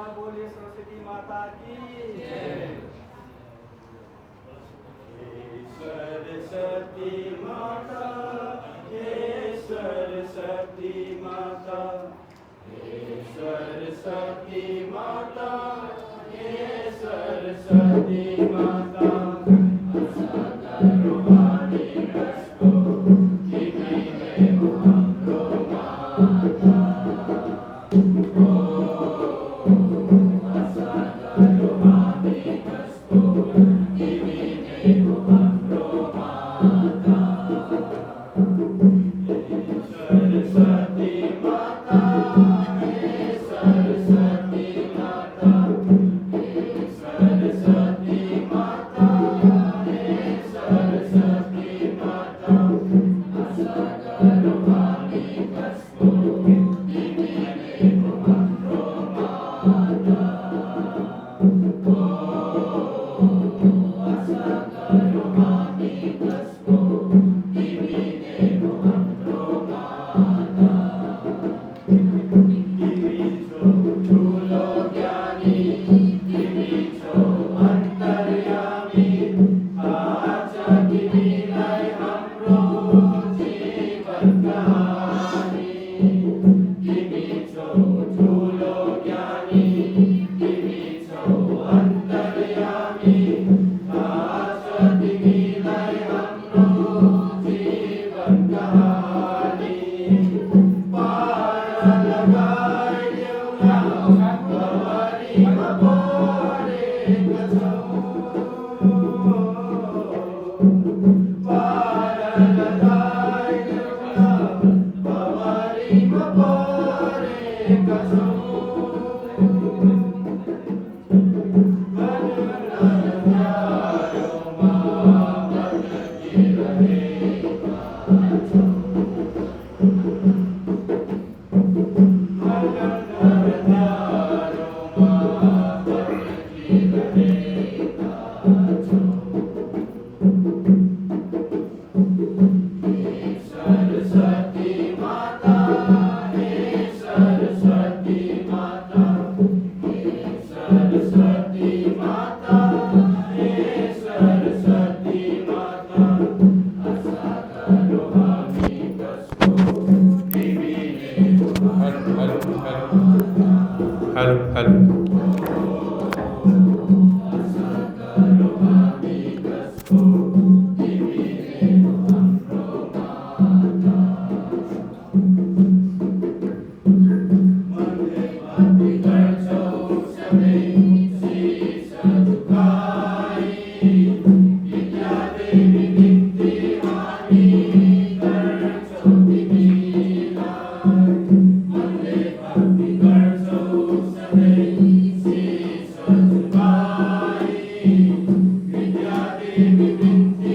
बोलिए सरस्वती माता की। सरस्वती माता, हे सरस्वती माता, हे सरस्वती माता, हे सरस्वती माता, रूहानी कसको जीविने हमरो माता। रूहानी कसको जीविने हमरो माता। सरस्वती माता, हे सरस्वती माता, हे सरस्वती माता, हे सरस्वती माता, रूहानी कसको जीविने हमरो माता। रूहानी कसको जीविने हमरो माता। दिवी छो ठुलो ज्ञानी, दिवी छो अन्तर्यामी, आज तिमीलाई हाम्रो जीवन कहानी। दिवी छो ठुलो ज्ञानी, दिवी छो अन्तर्यामी, आज तिमीलाई हाम्रो जीवन कहानी। पार लगाइदेऊला भवरीमा परेका छौँ। पार लगाइदेऊला भवरीमा परेका छौँ। अँध्यारोमा भटकिरहेका छौँ। अँध्यारोमा भटकिरहेका छौँ। हे सरस्वती माता, हे सरस्वती माता, हे सरस्वती माता, हे सरस्वती माता, रूहानी कसको जीविने हेलो रूहानी कसको जीविने हमरो माता। मनले भक्ति गर्छौ सबै शीश झुकाई, विद्यादेवी निम्ति हामी गर्छौ तिमीलाई। मनले भक्ति गर्छौ सबै शीश झुकाई, विद्यादेवी निम्ति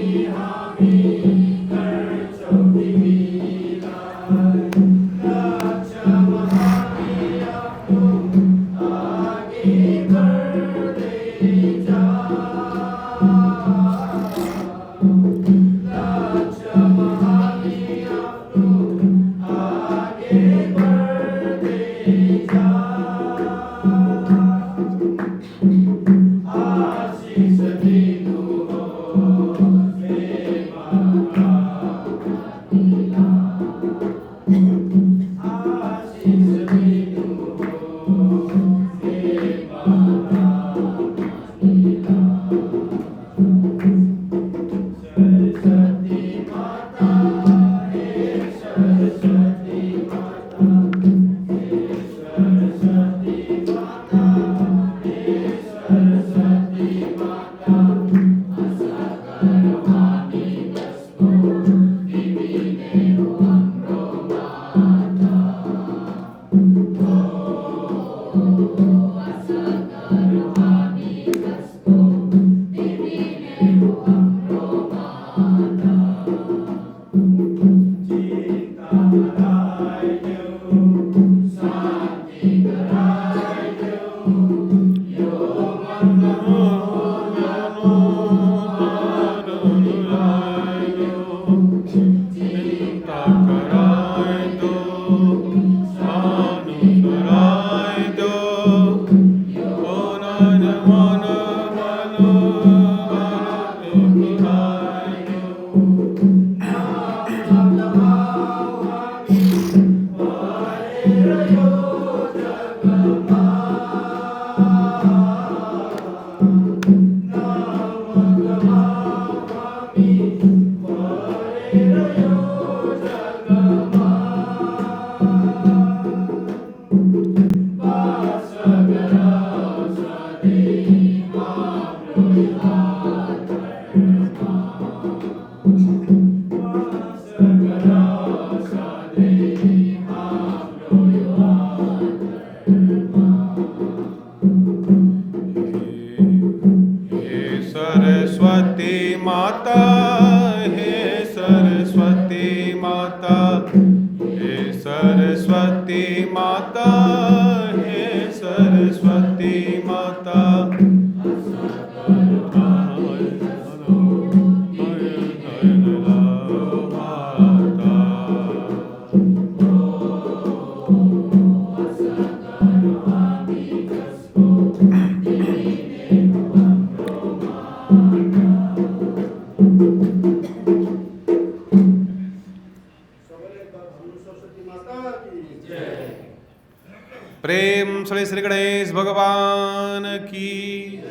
प्रेम श्री गणेश भगवान की,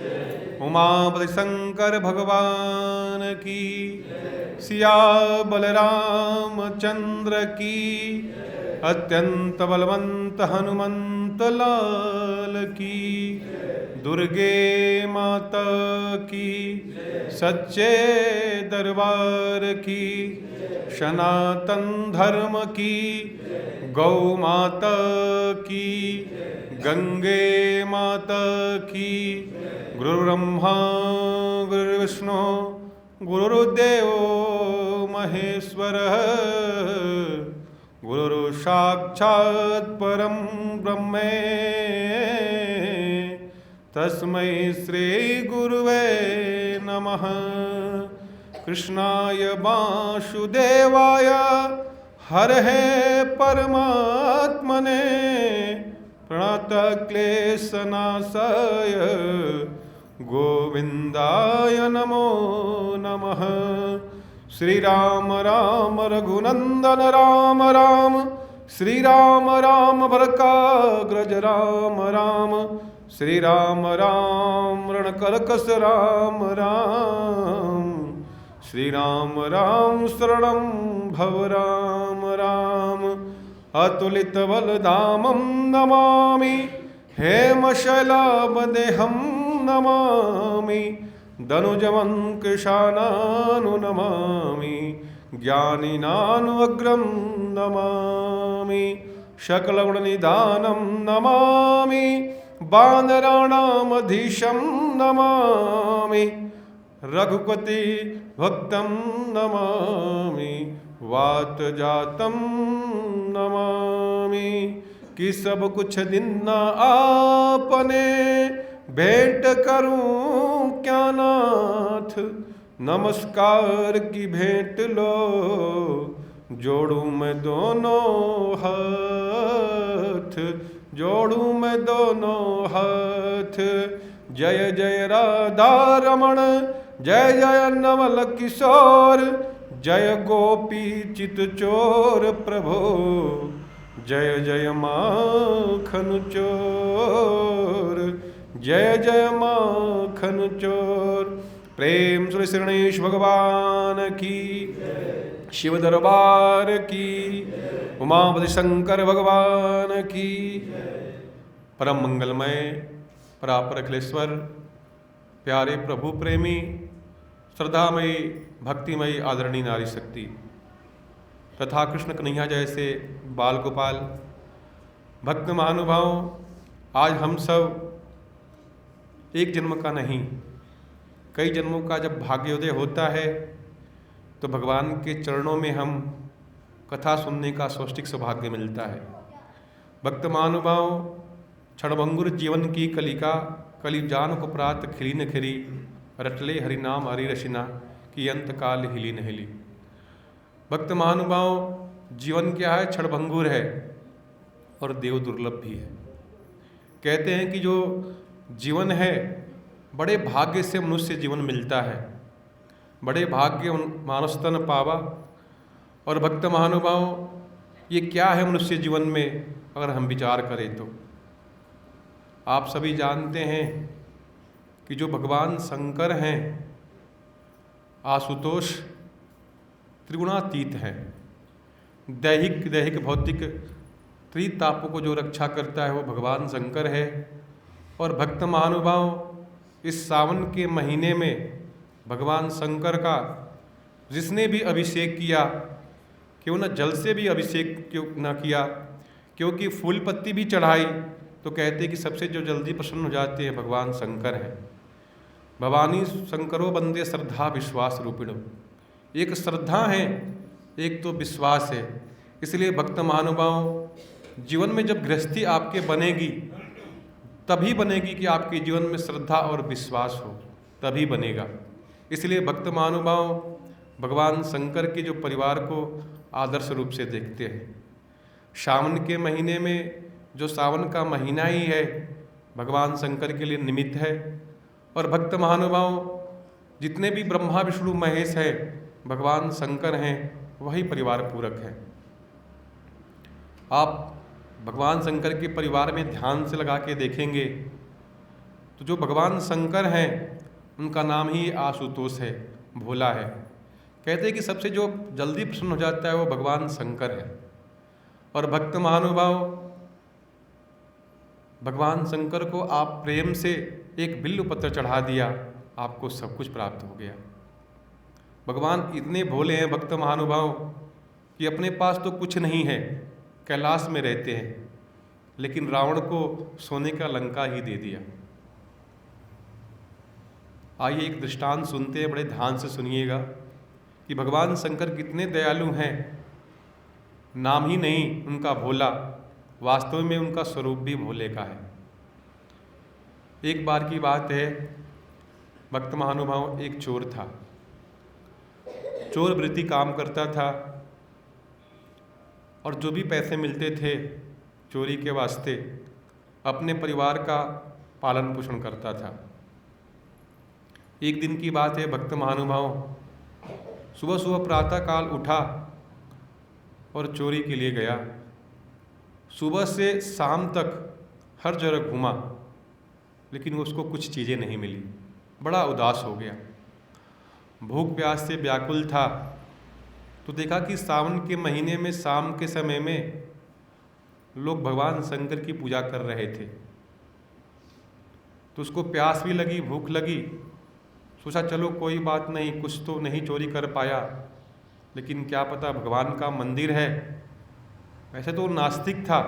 उमापति शंकर भगवान की, सिया बलराम चंद्र की, अत्यंत बलवंत हनुमंत लाल की, दुर्गे माता की, सच्चे दरबार की, सनातन धर्म की, गौ माता की, गंगे माता की, गुरु ब्रह्मा गुरु विष्णु गुरुदेव महेश्वर, गुरु साक्षात् परम ब्रह्म, तस्मै श्री गुरुवे नमः। कृष्णाय वासुदेवाय हरहे परमात्मने, प्रणतक्लेशनाशाय गोविंदाय नमो नमः। श्री राम राम रघुनंदन राम राम, श्री राम राम भरकाग्रज राम राम, श्री राम राम रणकरकस राम राम, श्री राम राम शरणं भव राम राम। अतुलित बलधामं नमामि, हेमशैलाभदेहं नमामि, धनुजवंकृशानानु नमामि, ज्ञानिनानुअग्रं नमामि, सकलगुणनिधानं नमामि, वानराणामधीशं नमामि, रघुपति भक्तं नमामि, वात जातं नमामि। कि सब कुछ दिन आपने, भेंट करूं क्या नाथ, नमस्कार की भेंट लो, जोड़ूं मैं दोनों हाथ, जोड़ूं मैं दोनों हाथ। जय जय राधा रमण, जय जय नवल किशोर, जय गोपी चित चोर प्रभो, जय जय माखन चोर, जय जय माखन चोर। प्रेम श्री गणेश भगवान की, शिव दरबार की, उमापति शंकर भगवान की। परम मंगलमय परापर अखिलेश्वर, प्यारे प्रभु प्रेमी, श्रद्धामयी भक्तिमयी आदरणीय नारी शक्ति तथा कृष्ण कन्हैया जैसे बाल गोपाल भक्त महानुभाव, आज हम सब एक जन्म का नहीं कई जन्मों का जब भाग्योदय होता है तो भगवान के चरणों में हम कथा सुनने का सौष्टिक सौभाग्य मिलता है। भक्त महानुभाव, क्षणभंगुर जीवन की कलिका, कलि जान को प्रात खिली न खिली, रटले हरि नाम हरि रशिना, की अंत काल हिली न हिली। भक्त महानुभाव, जीवन क्या है? क्षणभंगुर है और देव दुर्लभ भी है। कहते हैं कि जो जीवन है बड़े भाग्य से मनुष्य जीवन मिलता है। बड़े भाग्य मानस तन पावा। और भक्त महानुभाव, ये क्या है मनुष्य जीवन में अगर हम विचार करें तो आप सभी जानते हैं कि जो भगवान शंकर हैं आशुतोष त्रिगुणातीत हैं। दैहिक भौतिक त्रितापों को जो रक्षा करता है वो भगवान शंकर है। और भक्त महानुभाव, इस सावन के महीने में भगवान शंकर का जिसने भी अभिषेक किया, क्यों न जल से भी अभिषेक क्यों न किया, क्योंकि फूल पत्ती भी चढ़ाई तो कहते कि सबसे जो जल्दी प्रसन्न हो जाते हैं भगवान शंकर हैं। भवानी शंकरो बंदे श्रद्धा विश्वास रूपिणो। एक श्रद्धा है, एक तो विश्वास है। इसलिए भक्त महानुभाव, जीवन में जब गृहस्थी आपके बनेगी तभी बनेगी कि आपके जीवन में श्रद्धा और विश्वास हो, तभी बनेगा। इसलिए भक्त महानुभाव भगवान शंकर के जो परिवार को आदर्श रूप से देखते हैं। सावन के महीने में, जो सावन का महीना ही है, भगवान शंकर के लिए निमित्त है। और भक्त महानुभाव, जितने भी ब्रह्मा विष्णु महेश है भगवान शंकर हैं, वही परिवार पूरक है। आप भगवान शंकर के परिवार में ध्यान से लगा के देखेंगे तो जो भगवान शंकर हैं उनका नाम ही आशुतोष है, भोला है। कहते हैं कि सबसे जो जल्दी प्रसन्न हो जाता है वो भगवान शंकर है। और भक्त महानुभाव, भगवान शंकर को आप प्रेम से एक बिल्व पत्र चढ़ा दिया, आपको सब कुछ प्राप्त हो गया। भगवान इतने भोले हैं भक्त महानुभाव कि अपने पास तो कुछ नहीं है, कैलाश में रहते हैं, लेकिन रावण को सोने का लंका ही दे दिया। आइए एक दृष्टांत सुनते हैं, बड़े ध्यान से सुनिएगा कि भगवान शंकर कितने दयालु हैं। नाम ही नहीं उनका भोला, वास्तव में उनका स्वरूप भी भोले का है। एक बार की बात है, भक्त महानुभाव, एक चोर था। चोर वृत्ति काम करता था और जो भी पैसे मिलते थे चोरी के वास्ते अपने परिवार का पालन पोषण करता था। एक दिन की बात है, भक्त महानुभाव सुबह सुबह प्रातः काल उठा और चोरी के लिए गया। सुबह से शाम तक हर जगह घूमा, लेकिन उसको कुछ चीज़ें नहीं मिली। बड़ा उदास हो गया, भूख प्यास से व्याकुल था। तो देखा कि सावन के महीने में शाम के समय में लोग भगवान शंकर की पूजा कर रहे थे। तो उसको प्यास भी लगी, भूख लगी। सोचा चलो कोई बात नहीं, कुछ तो नहीं चोरी कर पाया, लेकिन क्या पता भगवान का मंदिर है। वैसे तो नास्तिक था,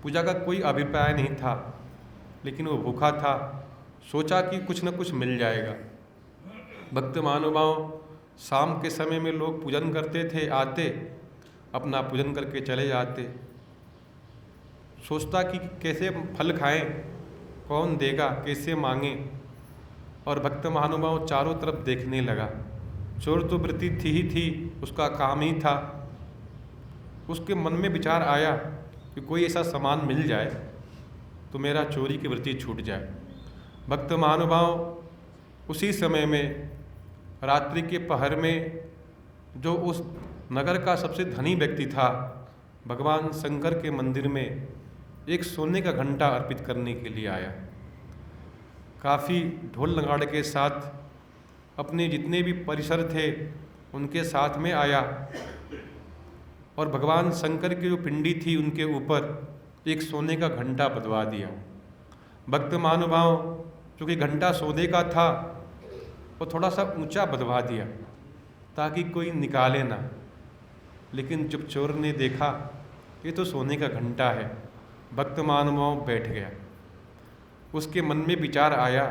पूजा का कोई अभिप्राय नहीं था, लेकिन वो भूखा था। सोचा कि कुछ न कुछ मिल जाएगा। भक्त महानुभाव, शाम के समय में लोग पूजन करते थे, आते अपना पूजन करके चले जाते। सोचता कि कैसे फल खाएं, कौन देगा, कैसे मांगें। और भक्त महानुभाव चारों तरफ देखने लगा। चोर तो वृत्ति थी ही थी, उसका काम ही था। उसके मन में विचार आया कि कोई ऐसा सामान मिल जाए तो मेरा चोरी की वृत्ति छूट जाए। भक्त महानुभाव उसी समय में, रात्रि के पहर में, जो उस नगर का सबसे धनी व्यक्ति था, भगवान शंकर के मंदिर में एक सोने का घंटा अर्पित करने के लिए आया। काफ़ी ढोल नगाड़े के साथ अपने जितने भी परिसर थे उनके साथ में आया और भगवान शंकर की जो पिंडी थी उनके ऊपर एक सोने का घंटा बंधवा दिया। भक्त महानुभाव, चूँकि घंटा सोने का था, वो थोड़ा सा ऊंचा बंधवा दिया ताकि कोई निकाले ना। लेकिन जब चोर ने देखा ये तो सोने का घंटा है, भक्त महानुभाव बैठ गया। उसके मन में विचार आया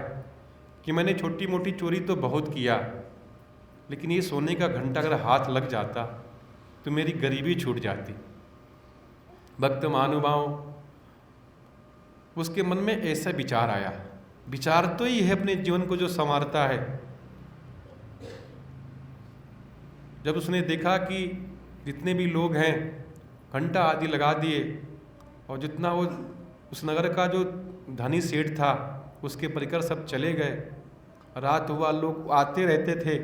कि मैंने छोटी मोटी चोरी तो बहुत किया, लेकिन ये सोने का घंटा अगर हाथ लग जाता तो मेरी गरीबी छूट जाती। भक्त महानुभाव, उसके मन में ऐसा विचार आया। विचार तो ही है अपने जीवन को जो संवारता है। जब उसने देखा कि जितने भी लोग हैं घंटा आदि लगा दिए और जितना वो उस नगर का जो धनी सेठ था उसके परिकर सब चले गए, रात हुआ, लोग आते रहते थे,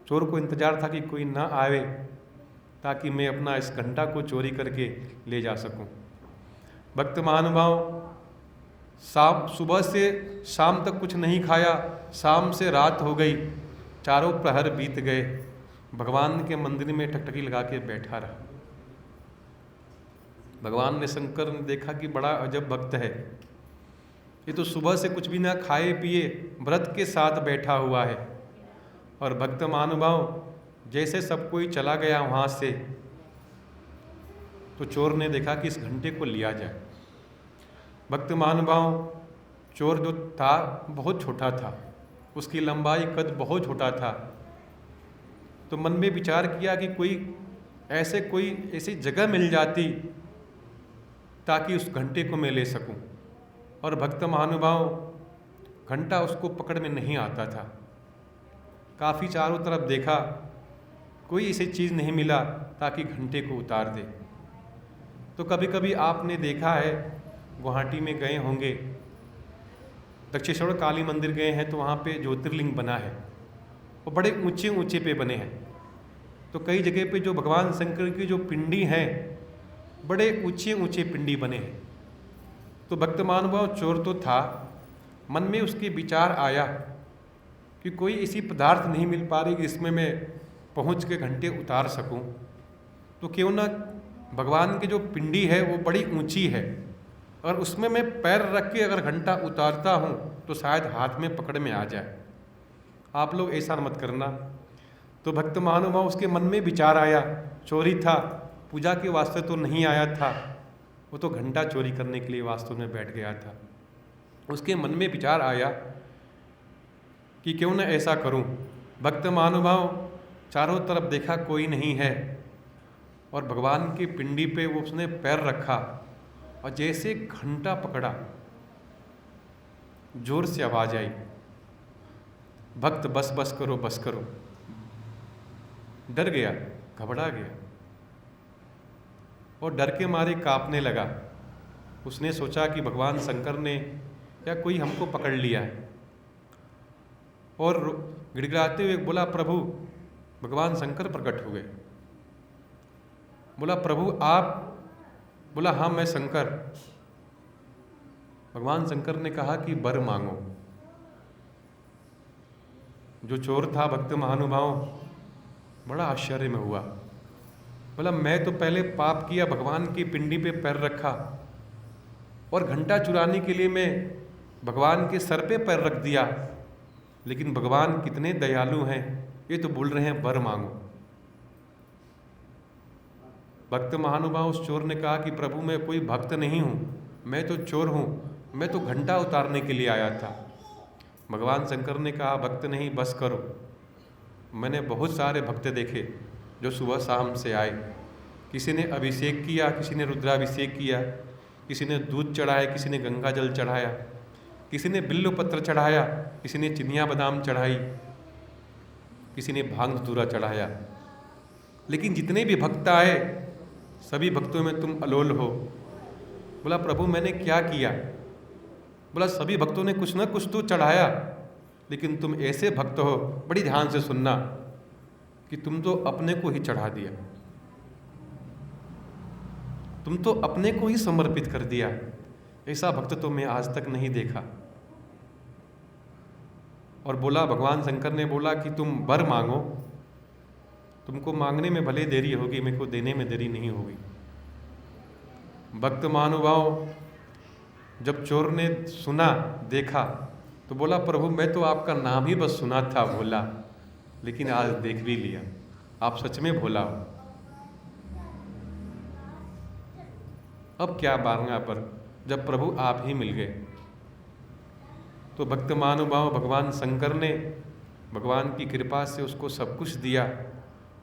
चोर को इंतजार था कि कोई ना आवे ताकि मैं अपना इस घंटा को चोरी करके ले जा सकूं। भक्त महानुभाव सुबह से शाम तक कुछ नहीं खाया, शाम से रात हो गई, चारों प्रहर बीत गए, भगवान के मंदिर में टकटकी लगा के बैठा रहा। भगवान ने शंकर ने देखा कि बड़ा अजब भक्त है, ये तो सुबह से कुछ भी ना खाए पिए व्रत के साथ बैठा हुआ है। और भक्त महानुभाव जैसे सब कोई चला गया वहाँ से, तो चोर ने देखा कि इस घंटे को लिया जाए। भक्त महानुभाव चोर जो था बहुत छोटा था, उसकी लंबाई कद बहुत छोटा था, तो मन में विचार किया कि कोई ऐसी जगह मिल जाती ताकि उस घंटे को मैं ले सकूं। और भक्त महानुभाव घंटा उसको पकड़ में नहीं आता था, काफ़ी चारों तरफ देखा, कोई ऐसी चीज़ नहीं मिला ताकि घंटे को उतार दे। तो कभी कभी आपने देखा है, गुवाहाटी में गए होंगे, दक्षिणेश्वर काली मंदिर गए हैं तो वहाँ पे ज्योतिर्लिंग बना है, वो बड़े ऊंचे ऊंचे पे बने हैं। तो कई जगह पे जो भगवान शंकर की जो पिंडी हैं, बड़े ऊंचे ऊंचे पिंडी बने हैं। तो भक्त महानुभाव चोर तो था, मन में उसके विचार आया कि कोई ऐसी पदार्थ नहीं मिल पा रही जिसमें मैं पहुँच के घंटे उतार सकूँ, तो क्यों ना भगवान की जो पिंडी है वो बड़ी ऊंची है, और उसमें मैं पैर रख के अगर घंटा उतारता हूँ तो शायद हाथ में पकड़ में आ जाए। आप लोग ऐसा मत करना। तो भक्त महानुभाव उसके मन में विचार आया, चोरी था, पूजा के वास्ते तो नहीं आया था, वो तो घंटा चोरी करने के लिए वास्तव में बैठ गया था। उसके मन में विचार आया कि क्यों न ऐसा करूं। भक्त महानुभाव चारों तरफ देखा, कोई नहीं है, और भगवान की पिंडी पे वो उसने पैर रखा और जैसे घंटा पकड़ा, जोर से आवाज आई, भक्त बस बस करो बस करो। डर गया, घबरा गया और डर के मारे कांपने लगा। उसने सोचा कि भगवान शंकर ने या कोई हमको पकड़ लिया है, और गिड़गिड़ाते हुए बोला, प्रभु। भगवान शंकर प्रकट हुए, बोला, प्रभु आप? बोला, हाँ मैं शंकर। भगवान शंकर ने कहा कि वर मांगो। जो चोर था भक्त महानुभाव बड़ा आश्चर्य में हुआ, बोला, मैं तो पहले पाप किया, भगवान की पिंडी पे पैर रखा, और घंटा चुराने के लिए मैं भगवान के सर पे पैर रख दिया, लेकिन भगवान कितने दयालु हैं, ये तो बोल रहे हैं वर मांगो। भक्त महानुभाव उस चोर ने कहा कि प्रभु मैं कोई भक्त नहीं हूँ, मैं तो चोर हूँ, मैं तो घंटा उतारने के लिए आया था। भगवान शंकर ने कहा, भक्त नहीं, बस करो। मैंने बहुत सारे भक्त देखे जो सुबह शाम से आए, किसी ने अभिषेक किया, किसी ने रुद्राभिषेक किया, किसी ने दूध चढ़ाया, किसी ने गंगा जल चढ़ाया, किसी ने बिल्व पत्र चढ़ाया, किसी ने चिनिया बादाम चढ़ाई, किसी ने भांग धतूरा चढ़ाया। लेकिन जितने भी भक्त आए, सभी भक्तों में तुम अलोल हो। बोला, प्रभु मैंने क्या किया? बोला, सभी भक्तों ने कुछ ना कुछ तो चढ़ाया, लेकिन तुम ऐसे भक्त हो, बड़ी ध्यान से सुनना, कि तुम तो अपने को ही चढ़ा दिया, तुम तो अपने को ही समर्पित कर दिया। ऐसा भक्त तो मैं आज तक नहीं देखा। और बोला, भगवान शंकर ने बोला कि तुम वर मांगो, तुमको मांगने में भले देरी होगी, मेरे को देने में देरी नहीं होगी। भक्त महानुभाव जब चोर ने सुना, देखा, तो बोला, प्रभु मैं तो आपका नाम ही बस सुना था भोला, लेकिन आज देख भी लिया, आप सच में भोला हो। अब क्या मांगा पर, जब प्रभु आप ही मिल गए। तो भक्त महानुभाव भगवान शंकर ने भगवान की कृपा से उसको सब कुछ दिया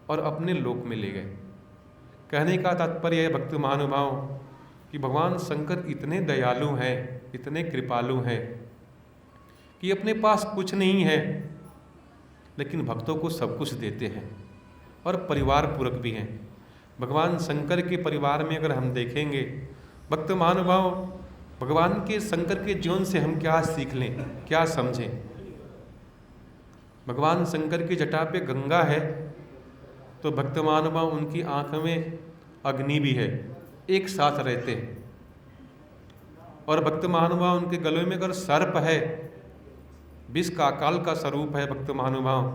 और अपने लोक में ले गए। कहने का तात्पर्य है भक्त महानुभाव कि भगवान शंकर इतने दयालु हैं, इतने कृपालु हैं कि अपने पास कुछ नहीं है, लेकिन भक्तों को सब कुछ देते हैं, और परिवार पूरक भी हैं। भगवान शंकर के परिवार में अगर हम देखेंगे, भक्त महानुभाव भगवान के शंकर के जीवन से हम क्या सीख लें, क्या समझें। भगवान शंकर की जटा पे गंगा है तो भक्त महानुभाव उनकी आंख में अग्नि भी है, एक साथ रहते हैं। और भक्त महानुभाव उनके गले में अगर सर्प है, विष का काल का स्वरूप है भक्त महानुभाव,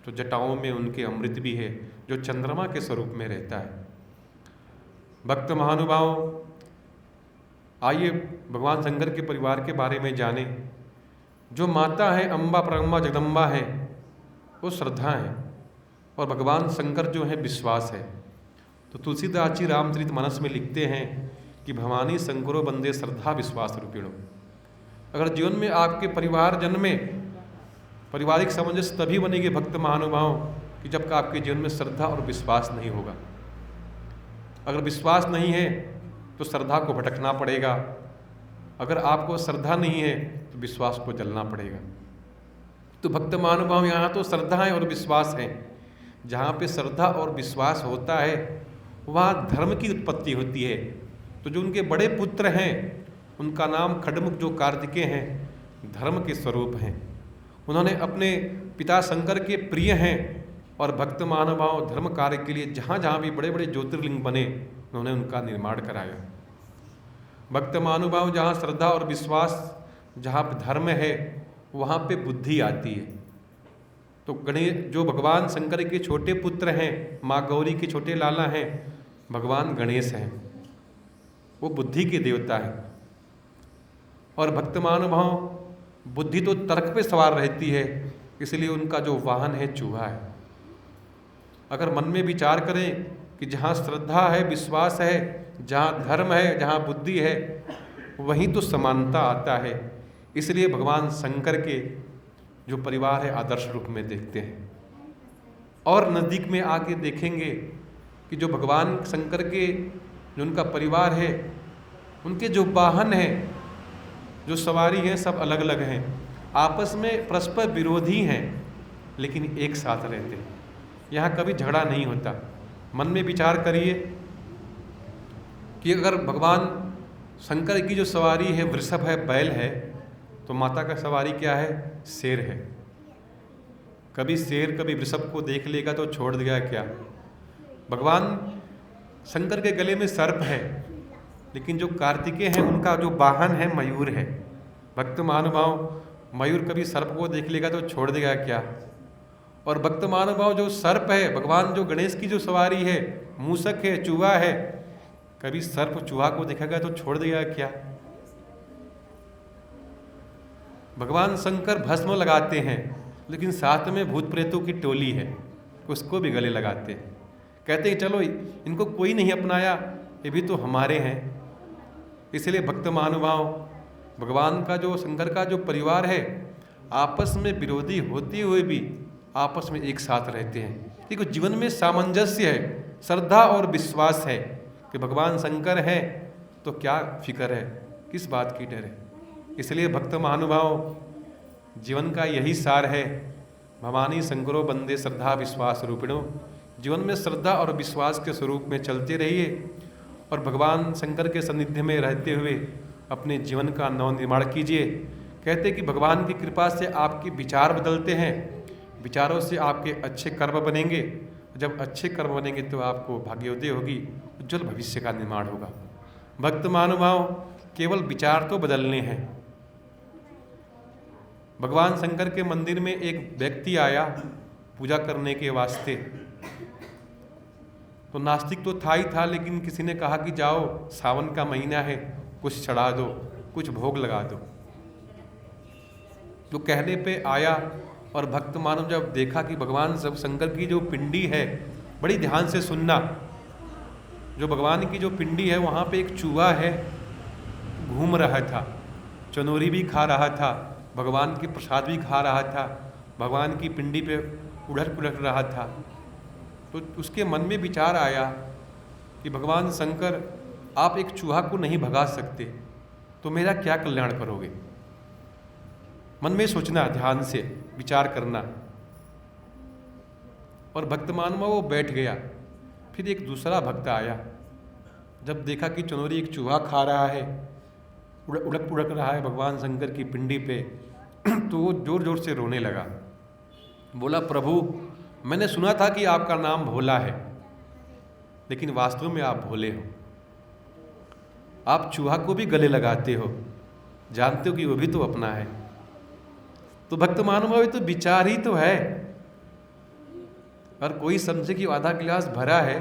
तो जटाओं में उनके अमृत भी है जो चंद्रमा के स्वरूप में रहता है। भक्त महानुभाव, आइए भगवान शंकर के परिवार के बारे में जाने। जो माता है अम्बा परम्बा जगदम्बा है वो श्रद्धा है, और भगवान शंकर जो है विश्वास है। तो तुलसीदास जी रामचरितमानस में लिखते हैं कि भवानी शंकरो बंदे श्रद्धा विश्वास रूपिणो। अगर जीवन में आपके परिवार जन में पारिवारिक सामंजस्य तभी बनेगी भक्त महानुभाव कि जब आपके जीवन में श्रद्धा और विश्वास नहीं होगा। अगर विश्वास नहीं है तो श्रद्धा को भटकना पड़ेगा, अगर आपको श्रद्धा नहीं है तो विश्वास को जलना पड़ेगा। तो भक्त महानुभाव यहाँ तो श्रद्धा है और विश्वास है। जहाँ पे श्रद्धा और विश्वास होता है वहाँ धर्म की उत्पत्ति होती है। तो जो उनके बड़े पुत्र हैं उनका नाम खड्गमुख जो कार्तिकेय हैं, धर्म के स्वरूप हैं। उन्होंने अपने पिता शंकर के प्रिय हैं और भक्त महानुभाव धर्म कार्य के लिए जहाँ जहाँ भी बड़े बड़े ज्योतिर्लिंग बने उन्होंने उनका निर्माण कराया। भक्त महानुभाव जहाँ श्रद्धा और विश्वास, जहाँ पे धर्म है वहाँ पे बुद्धि आती है। तो गणेश जो भगवान शंकर के छोटे पुत्र हैं, माँ गौरी के छोटे लाला हैं, भगवान गणेश हैं, वो बुद्धि के देवता हैं। और भक्त महानुभाव बुद्धि तो तर्क पे सवार रहती है, इसलिए उनका जो वाहन है चूहा है। अगर मन में विचार करें कि जहाँ श्रद्धा है, विश्वास है, जहाँ धर्म है, जहाँ बुद्धि है, वहीं तो समानता आता है। इसलिए भगवान शंकर के जो परिवार है आदर्श रूप में देखते हैं। और नज़दीक में आके देखेंगे कि जो भगवान शंकर के जो उनका परिवार है, उनके जो वाहन हैं, जो सवारी हैं, सब अलग अलग हैं, आपस में परस्पर विरोधी हैं, लेकिन एक साथ रहते हैं। यहाँ कभी झगड़ा नहीं होता। मन में विचार करिए कि अगर भगवान शंकर की जो सवारी है वृषभ है, बैल है, तो माता का सवारी क्या है? शेर है। कभी शेर कभी वृषभ को देख लेगा तो छोड़ देगा क्या? भगवान शंकर के गले में सर्प है, लेकिन जो कार्तिकेय हैं उनका जो वाहन है मयूर है। भक्त महानुभाव, मयूर कभी सर्प को देख लेगा तो छोड़ देगा क्या? और भक्त महानुभाव जो सर्प है, भगवान जो गणेश की जो सवारी है, मूसक है, चूहा है, कभी सर्प चूहा को देखेगा तो छोड़ देगा क्या? भगवान शंकर भस्म लगाते हैं, लेकिन साथ में भूत प्रेतों की टोली है, उसको भी गले लगाते हैं। कहते हैं चलो इनको कोई नहीं अपनाया, ये भी तो हमारे हैं। इसलिए भक्त महानुभाव, भगवान का जो शंकर का जो परिवार है, आपस में विरोधी होते हुए भी आपस में एक साथ रहते हैं। क्योंकि जीवन में सामंजस्य है, श्रद्धा और विश्वास है कि भगवान शंकर है तो क्या फिक्र है, किस बात की डर है। इसलिए भक्त महानुभाव, जीवन का यही सार है, भवानी शंकरो बंदे श्रद्धा विश्वास रूपिणो। जीवन में श्रद्धा और विश्वास के स्वरूप में चलते रहिए और भगवान शंकर के सानिध्य में रहते हुए अपने जीवन का नवनिर्माण कीजिए। कहते कि भगवान की कृपा से आपके विचार बदलते हैं, विचारों से आपके अच्छे कर्म बनेंगे। जब अच्छे कर्म बनेंगे तो आपको भाग्योदय होगी, उज्जवल भविष्य का निर्माण होगा। भक्त महानुभाव, केवल विचार तो बदलने हैं। भगवान शंकर के मंदिर में एक व्यक्ति आया पूजा करने के वास्ते, तो नास्तिक तो था ही था, लेकिन किसी ने कहा कि जाओ सावन का महीना है, कुछ चढ़ा दो, कुछ भोग लगा दो। तो कहने पे आया और भक्त मानव जब देखा कि भगवान शंकर की जो पिंडी है, बड़ी ध्यान से सुनना, जो भगवान की जो पिंडी है वहाँ पे एक चूहा है, घूम रहा था, चनोरी भी खा रहा था, भगवान की प्रसाद भी खा रहा था, भगवान की पिंडी पे उड़ट पुलट रहा था। तो उसके मन में विचार आया कि भगवान शंकर, आप एक चूहा को नहीं भगा सकते, तो मेरा क्या कल्याण करोगे? मन में सोचना, ध्यान से विचार करना। और भक्त मानव वो बैठ गया। फिर एक दूसरा भक्त आया, जब देखा कि चनोरी एक चूहा खा रहा है, उड़क पुड़क रहा है भगवान शंकर की पिंडी पे, तो वो जोर जोर से रोने लगा। बोला, प्रभु मैंने सुना था कि आपका नाम भोला है, लेकिन वास्तव में आप भोले हो। आप चूहा को भी गले लगाते हो, जानते हो कि वो भी तो अपना है। तो भक्त महानुभाव, तो विचार ही तो है। और कोई समझे कि आधा गिलास भरा है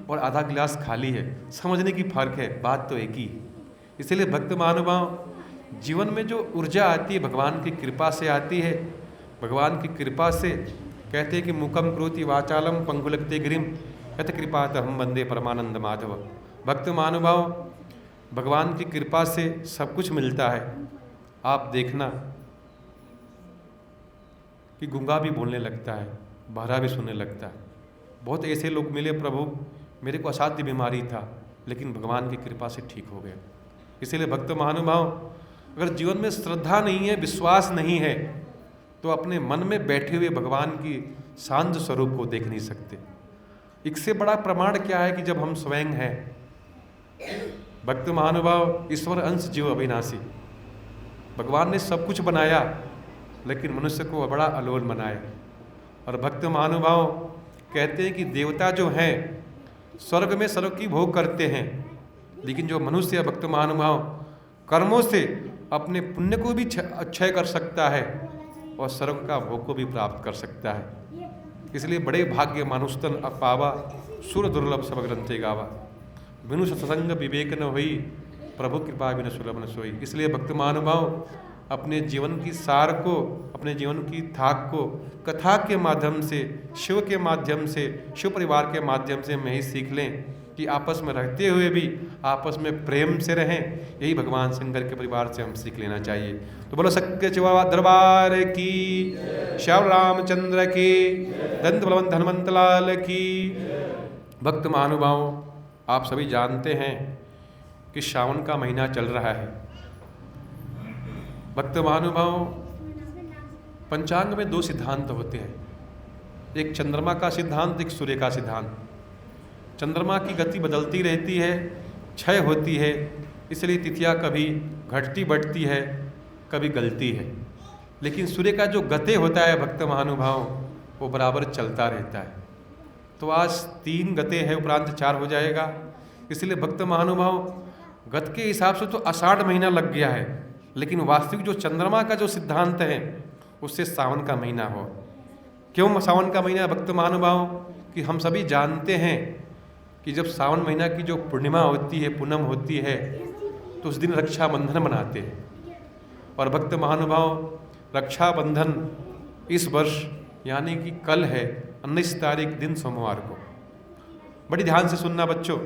और आधा गिलास खाली है, समझने की फर्क है, बात तो एक ही। इसलिए भक्त महानुभाव, जीवन में जो ऊर्जा आती है भगवान की कृपा से आती है। भगवान की कृपा से कहते हैं कि मुखम करोति वाचालम पंगुलक्ते गिरिम यत कृपात हम वंदे परमानंद माधव। भक्त महानुभाव, भगवान की कृपा से सब कुछ मिलता है। आप देखना कि गूंगा भी बोलने लगता है, बहरा भी सुनने लगता है। बहुत ऐसे लोग मिले, प्रभु मेरे को असाध्य बीमारी था, लेकिन भगवान की कृपा से ठीक हो गया। इसीलिए भक्त महानुभाव, अगर जीवन में श्रद्धा नहीं है, विश्वास नहीं है, तो अपने मन में बैठे हुए भगवान की शांत स्वरूप को देख नहीं सकते। इससे बड़ा प्रमाण क्या है कि जब हम स्वयं हैं। भक्त महानुभाव, ईश्वर अंश जीव अविनाशी। भगवान ने सब कुछ बनाया, लेकिन मनुष्य को बड़ा अलोल बनाया। और भक्त महानुभाव कहते हैं कि देवता जो हैं स्वर्ग में स्वर्ग की भोग करते हैं, लेकिन जो मनुष्य भक्त महानुभाव कर्मों से अपने पुण्य को भी अक्षय कर सकता है और स्वर्ग का भोग को भी प्राप्त कर सकता है। इसलिए बड़े भाग्य मानुस्तन अपावा, सुर दुर्लभ सब ग्रंथे गावा, बिनु सत्संग विवेक न हुई, प्रभु कृपा बिन सुलभ न सोई। इसलिए भक्त महानुभाव अपने जीवन की सार को, अपने जीवन की थाक को कथा के माध्यम से, शिव के माध्यम से, शिव परिवार के माध्यम से हम यही सीख लें कि आपस में रहते हुए भी आपस में प्रेम से रहें। यही भगवान शंकर के परिवार से हम सीख लेना चाहिए। तो बोलो सत्य चिवा दरबार की, श्याम रामचंद्र की, दंत बलवंत हनुमंत लाल की। भक्त महानुभाव, आप सभी जानते हैं कि श्रावण का महीना चल रहा है। भक्त महानुभाव, पंचांग में 2 सिद्धांत होते हैं, एक चंद्रमा का सिद्धांत, एक सूर्य का सिद्धांत। चंद्रमा की गति बदलती रहती है, क्षय होती है, इसलिए तिथियां कभी घटती बढ़ती है, कभी गलती है। लेकिन सूर्य का जो गते होता है भक्त महानुभाव, वो बराबर चलता रहता है। तो आज 3 गते हैं, उपरांत 4 हो जाएगा। इसलिए भक्त महानुभाव, गत के हिसाब से तो आषाढ़ महीना लग गया है, लेकिन वास्तविक जो चंद्रमा का जो सिद्धांत है उससे सावन का महीना हो। क्यों सावन का महीना भक्त महानुभाव? कि हम सभी जानते हैं कि जब सावन महीना की जो पूर्णिमा होती है, पूनम होती है, तो उस दिन रक्षाबंधन मनाते हैं। और भक्त महानुभाव, रक्षाबंधन इस वर्ष यानी कि कल है, 19 तारीख दिन सोमवार को। बड़ी ध्यान से सुनना बच्चों।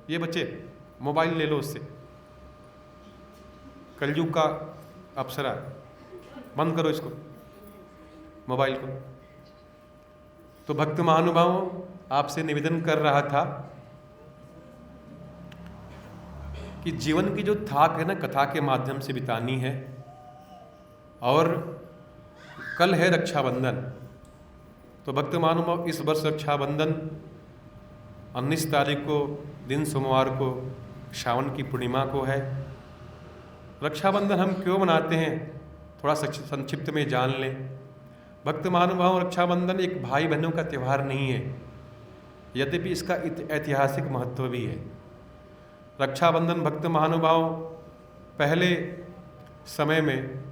ये बच्चे मोबाइल ले लो उससे, कलयुग का अप्सरा, बंद करो इसको, मोबाइल को। तो भक्त महानुभाव, आपसे निवेदन कर रहा था कि जीवन की जो थाक है ना, कथा के माध्यम से बितानी है। और कल है रक्षाबंधन। तो भक्त महानुभाव, इस वर्ष रक्षाबंधन 19 तारीख को दिन सोमवार को श्रावण की पूर्णिमा को है। रक्षाबंधन हम क्यों मनाते हैं, थोड़ा संक्षिप्त में जान लें। भक्त महानुभाव, रक्षाबंधन एक भाई बहनों का त्यौहार नहीं है, यद्यपि इसका ऐतिहासिक महत्व भी है। रक्षाबंधन भक्त महानुभाव, पहले समय में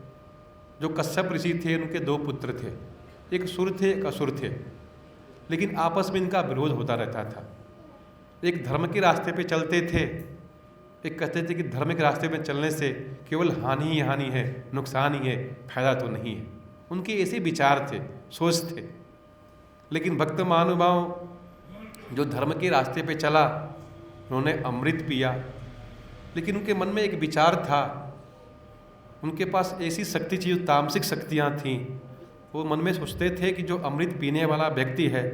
जो कश्यप ऋषि थे, उनके 2 पुत्र थे, एक सुर थे, एक असुर थे, लेकिन आपस में इनका विरोध होता रहता था। एक धर्म के रास्ते पे चलते थे, एक कहते थे कि धर्म के रास्ते में चलने से केवल हानि ही हानि है, नुकसान ही है, फायदा तो नहीं है। उनके ऐसे विचार थे, सोच थे। लेकिन भक्त महानुभाव जो धर्म के रास्ते पे चला, उन्होंने अमृत पिया, लेकिन उनके मन में एक विचार था, उनके पास ऐसी शक्ति थी, जो तामसिक शक्तियाँ थीं। वो मन में सोचते थे कि जो अमृत पीने वाला व्यक्ति है,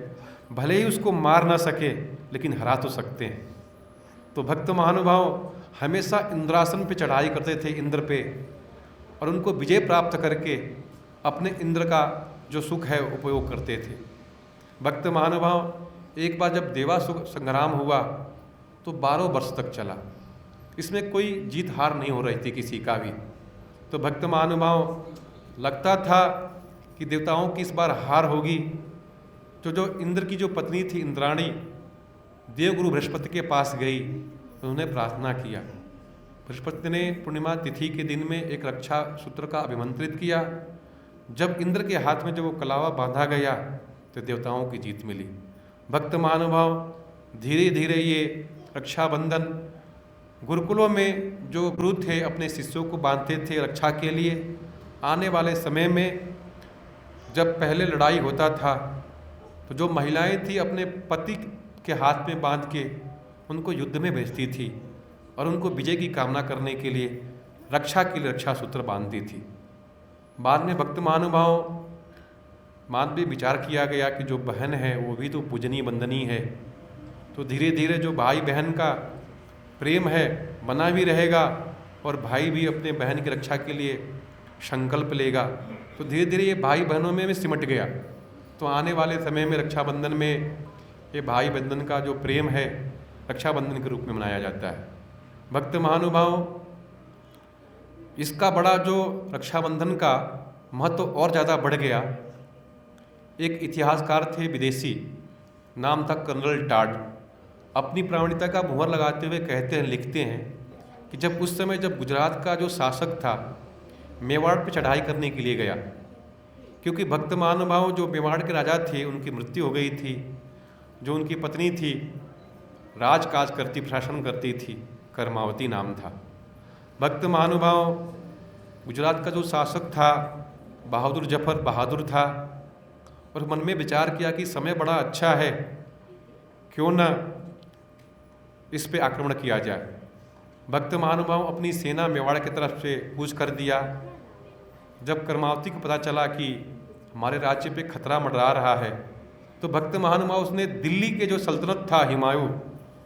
भले ही उसको मार ना सके, लेकिन हरा तो सकते हैं। तो भक्त महानुभाव हमेशा इंद्रासन पे चढ़ाई करते थे, इंद्र पे, और उनको विजय प्राप्त करके अपने इंद्र का जो सुख है उपयोग करते थे। भक्त महानुभाव, एक बार जब देवासुर संग्राम हुआ तो 12 वर्ष तक चला। इसमें कोई जीत हार नहीं हो रही थी किसी का भी। तो भक्त महानुभाव लगता था कि देवताओं की इस बार हार होगी। तो जो इंद्र की जो पत्नी थी इंद्राणी, देवगुरु बृहस्पति के पास गई, उन्होंने प्रार्थना किया। बृहस्पति ने पूर्णिमा तिथि के दिन में एक रक्षा सूत्र का अभिमंत्रित किया। जब इंद्र के हाथ में जब वो कलावा बांधा गया तो देवताओं की जीत मिली। भक्त महानुभाव धीरे धीरे ये रक्षाबंधन गुरुकुलों में जो गुरु थे अपने शिष्यों को बांधते थे रक्षा के लिए। आने वाले समय में जब पहले लड़ाई होता था तो जो महिलाएं थी अपने पति के हाथ में बांध के उनको युद्ध में भेजती थी और उनको विजय की कामना करने के लिए रक्षा के लिए रक्षा सूत्र बांधती थी। बाद में भक्त महानुभाव मान भी विचार किया गया कि जो बहन है वो भी तो पूजनीय बंदनीय है, तो धीरे धीरे जो भाई बहन का प्रेम है बना भी रहेगा और भाई भी अपने बहन की रक्षा के लिए संकल्प लेगा। तो धीरे धीरे ये भाई बहनों में भी सिमट गया। तो आने वाले समय में रक्षाबंधन में ये भाई बंधन का जो प्रेम है रक्षाबंधन के रूप में मनाया जाता है। भक्त महानुभाव इसका बड़ा जो रक्षाबंधन का महत्व और ज़्यादा बढ़ गया। एक इतिहासकार थे विदेशी, नाम था कर्नल टाड। अपनी प्रामाणिकता का मुहर लगाते हुए कहते हैं, लिखते हैं कि जब उस समय जब गुजरात का जो शासक था मेवाड़ पर चढ़ाई करने के लिए गया, क्योंकि भक्त महानुभाव जो मेवाड़ के राजा थे उनकी मृत्यु हो गई थी। जो उनकी पत्नी थी राजकाज करती, प्रशासन करती थी, कर्मावती नाम था। भक्त महानुभाव गुजरात का जो शासक था बहादुर जफर बहादुर था और मन में विचार किया कि समय बड़ा अच्छा है, क्यों न इस पे आक्रमण किया जाए। भक्त महानुभाव अपनी सेना मेवाड़ की तरफ से कूच कर दिया। जब कर्मावती को पता चला कि हमारे राज्य पे खतरा मंडरा रहा है तो भक्त महानुभाव उसने दिल्ली के जो सल्तनत था हुमायूं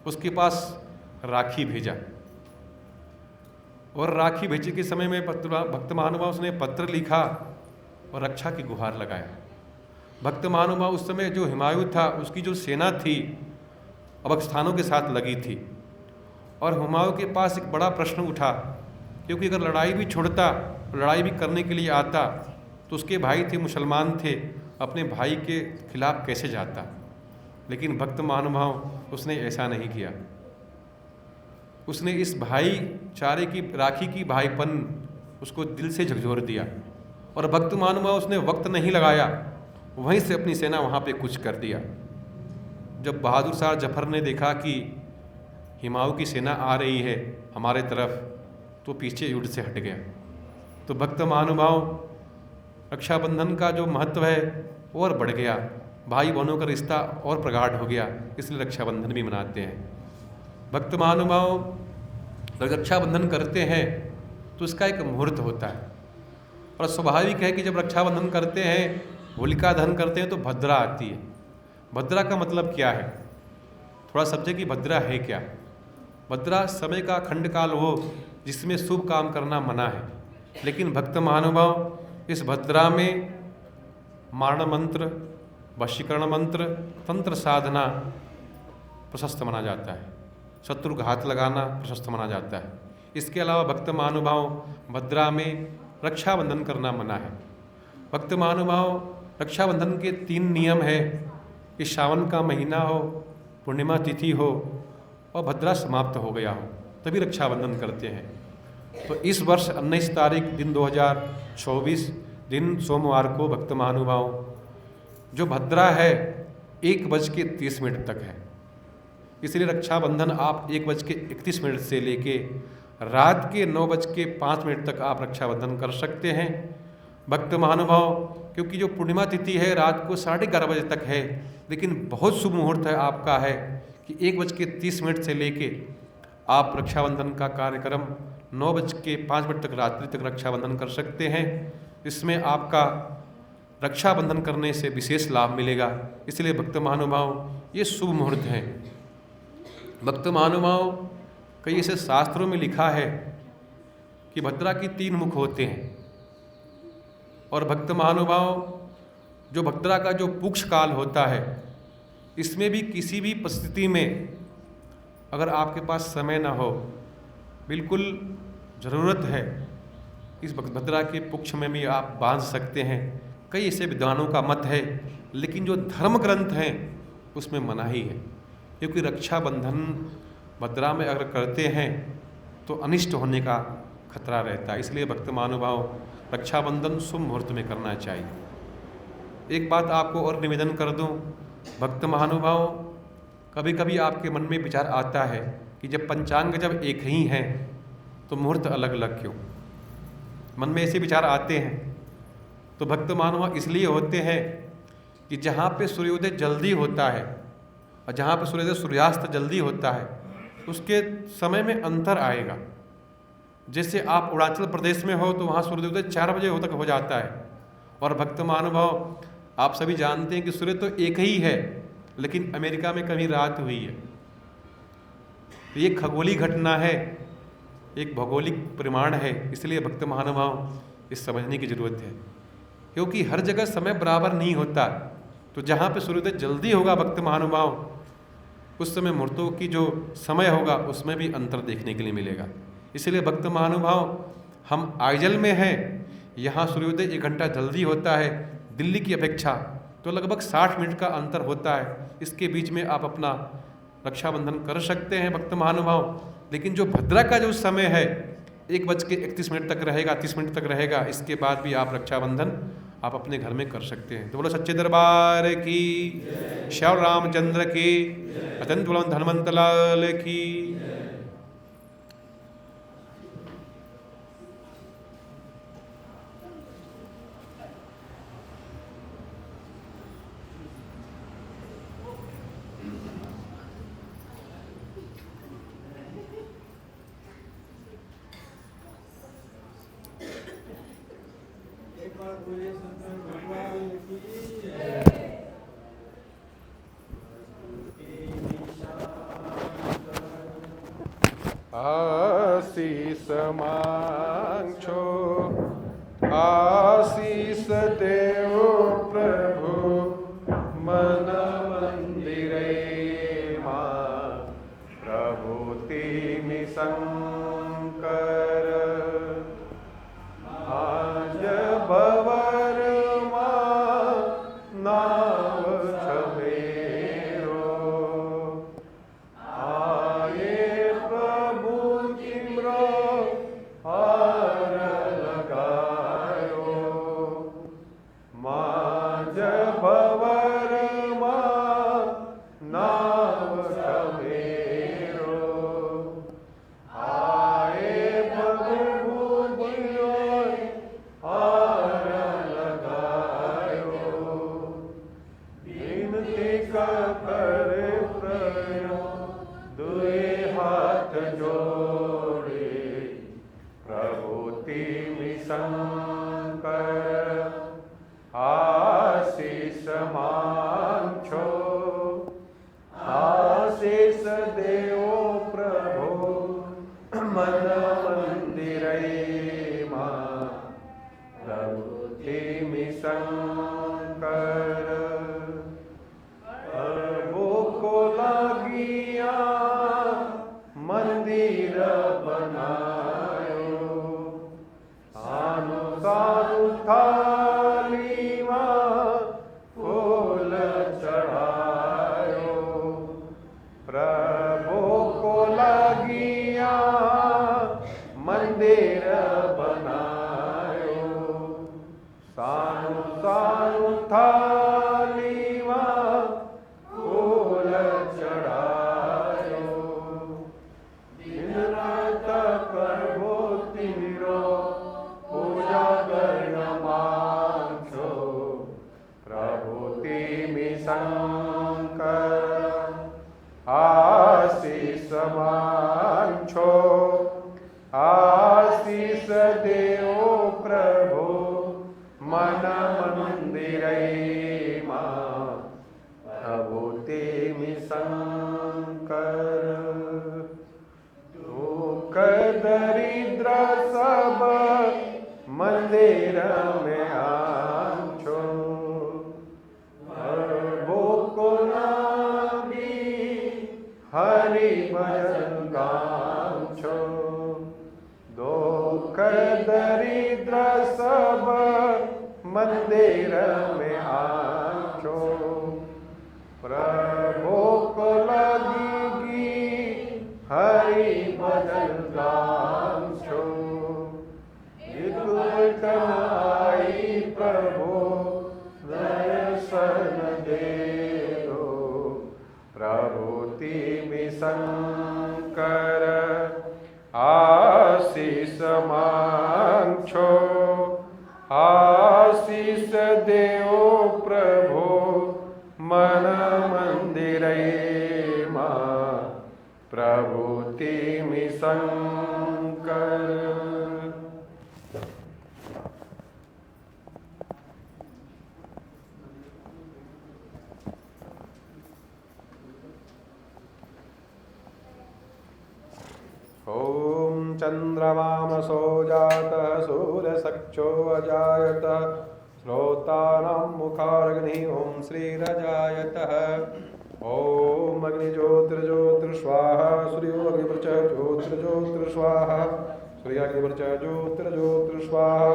उसके पास राखी भेजा। और राखी भेजे के समय में भक्त महानुभाव उसने पत्र लिखा और रक्षा की गुहार लगाया। भक्त महानुभाव उस समय जो हुमायूं था उसकी जो सेना थी अफगानिस्तानों के साथ लगी थी और हुमायूं के पास एक बड़ा प्रश्न उठा, क्योंकि अगर लड़ाई भी छोड़ता, लड़ाई भी करने के लिए आता तो उसके भाई थे मुसलमान थे, अपने भाई के खिलाफ कैसे जाता। लेकिन भक्त महानुभाव उसने ऐसा नहीं किया। उसने इस भाईचारे की राखी की भाईपन उसको दिल से झकझोर दिया और भक्त महानुभाव उसने वक्त नहीं लगाया, वहीं से अपनी सेना वहाँ पे कूच कर दिया। जब बहादुर शाह जफर ने देखा कि हुमायूं की सेना आ रही है हमारे तरफ, तो पीछे युद्ध से हट गया। तो भक्त महानुभाव रक्षाबंधन का जो महत्व है और बढ़ गया, भाई बहनों का रिश्ता और प्रगाढ़ हो गया, इसलिए रक्षाबंधन भी मनाते हैं। भक्त महानुभाव जब रक्षाबंधन करते हैं तो इसका एक मुहूर्त होता है और स्वाभाविक है कि जब रक्षाबंधन करते हैं, होलिका दहन करते हैं तो भद्रा आती है। भद्रा का मतलब क्या है, थोड़ा समझे कि भद्रा है क्या। भद्रा समय का खंड काल हो जिसमें शुभ काम करना मना है, लेकिन भक्त महानुभाव इस भद्रा में मारण मंत्र, वशीकरण मंत्र, तंत्र साधना प्रशस्त माना जाता है, शत्रु घात लगाना प्रशस्त माना जाता है। इसके अलावा भक्त महानुभाव भद्रा में रक्षाबंधन करना मना है। भक्त महानुभाव रक्षाबंधन के 3 नियम है कि श्रावण का महीना हो, पूर्णिमा तिथि हो और भद्रा समाप्त हो गया हो, तभी रक्षाबंधन करते हैं। तो इस वर्ष 19 तारीख दिन 2024 दिन सोमवार को भक्त महानुभाव जो भद्रा है 1:30 तक है, इसलिए रक्षाबंधन आप 1:31 से लेके रात के 9:05 तक आप रक्षाबंधन कर सकते हैं। भक्त महानुभाव क्योंकि जो पूर्णिमा तिथि है रात को 11:30 बजे तक है, लेकिन बहुत शुभ मुहूर्त है आपका है कि 1:30 से लेके आप रक्षाबंधन का कार्यक्रम 9:05 तक रात्रि तक रक्षाबंधन कर सकते हैं। इसमें आपका रक्षाबंधन करने से विशेष लाभ मिलेगा, इसलिए भक्त महानुभाव ये शुभ मुहूर्त हैं। भक्त महानुभाव कई ऐसे शास्त्रों में लिखा है कि भद्रा की 3 मुख होते हैं और भक्त महानुभाव जो भद्रा का जो पुक्ष काल होता है इसमें भी किसी भी परिस्थिति में अगर आपके पास समय ना हो, बिल्कुल ज़रूरत है इस भद्रा के पुक्ष में भी आप बांध सकते हैं। कई ऐसे विद्वानों का मत है, लेकिन जो धर्म ग्रंथ हैं उसमें मनाही है, क्योंकि रक्षाबंधन भद्रा में अगर करते हैं तो अनिष्ट होने का खतरा रहता है। इसलिए भक्त महानुभाव रक्षाबंधन शुभ मुहूर्त में करना चाहिए। एक बात आपको और निवेदन कर दूं, भक्त महानुभाव, कभी कभी आपके मन में विचार आता है कि जब पंचांग जब एक ही हैं तो मुहूर्त अलग अलग क्यों? मन में ऐसे विचार आते हैं। तो भक्त महानुभाव इसलिए होते हैं कि जहाँ पे सूर्योदय जल्दी होता है और जहाँ पे सूर्योदय सूर्यास्त जल्दी होता है उसके समय में अंतर आएगा। जैसे आप अरुणाचल प्रदेश में हो तो वहाँ सूर्योदय 4 बजे तक हो जाता है, और भक्त महानुभाव आप सभी जानते हैं कि सूर्य तो एक ही है, लेकिन अमेरिका में कभी रात हुई है। तो ये खगोलीय घटना है, एक भौगोलिक परिमाण है। इसलिए भक्त महानुभाव इस समझने की जरूरत है, क्योंकि हर जगह समय बराबर नहीं होता। तो जहाँ पे सूर्योदय जल्दी होगा भक्त महानुभाव, उस समय मुहूर्तों की जो समय होगा उसमें भी अंतर देखने के लिए मिलेगा। इसलिए भक्त महानुभाव, हम आइजल में हैं, यहाँ सूर्योदय 1 घंटा जल्दी होता है दिल्ली की अपेक्षा, तो लगभग 60 मिनट का अंतर होता है। इसके बीच में आप अपना रक्षाबंधन कर सकते हैं भक्त महानुभाव। लेकिन जो भद्रा का जो समय है 1:31 तक रहेगा, 30 मिनट तक रहेगा, इसके बाद भी आप रक्षाबंधन आप अपने घर में कर सकते हैं। तो बोलो सच्चे दरबार की, श्याम रामचंद्र की, अत्यंत बुलंद हनुमंत लाल की। आशीष मांगो, आशीष देव प्रभु मन मंदिरे मां, प्रभुति शंकर आज भवर मां नाव छबेरो, आए प्रभु जिम्रो हार लगायो, माज भवर मां नाव छबेरो, आए प्रभु जिम्रो हार लगायो, विनती करे प्रयो दुए हाथ जोड़े, प्रभुति शंकर आशीष मांगो, आशीष देव प्रभु मन मंदिरे मां, प्रभुति शंकर प्रभु को लागिया मंदिर बनायो, सानु सानु थालीमा फूल चढ़ायो, प्रभु को लागिया मंदिर बनायो, सानु सानु थालीमा फूल चढ़ायो, दिन रात प्रभु तिम्रो पूजा गर्न मांगो, प्रभुति शंकर आशीष मांगो, आशीष देव प्रभु मन मंदिरे मां, प्रभुति शंकर दुख दरिद्र सब मंदिर में आंचो, प्रभु को नामी हरि भजन गांचो, दुख दरिद्र मंदिर में आछो प्रभु को लगीगी हरि भजन गाम छो आई प्रभु दर्शन दे दो प्रभु तिमि शंकर आशीष मांगो आशीष देओ प्रभु मन मंदिर प्रभु तिमि शंकर। ओम चंद्रमामसो जातः सूर्यसक्षो अजायतः श्रोतानां मुखारग्निः ओम श्रीरजायतः ओम अग्निज्योतिर्ज्योतिर्स्वाहा सूर्योऽग्निर्ज्योतिर्ज्योतिर्स्वाहा सूर्याग्निर्ज्योतिर्ज्योतिर्स्वाहा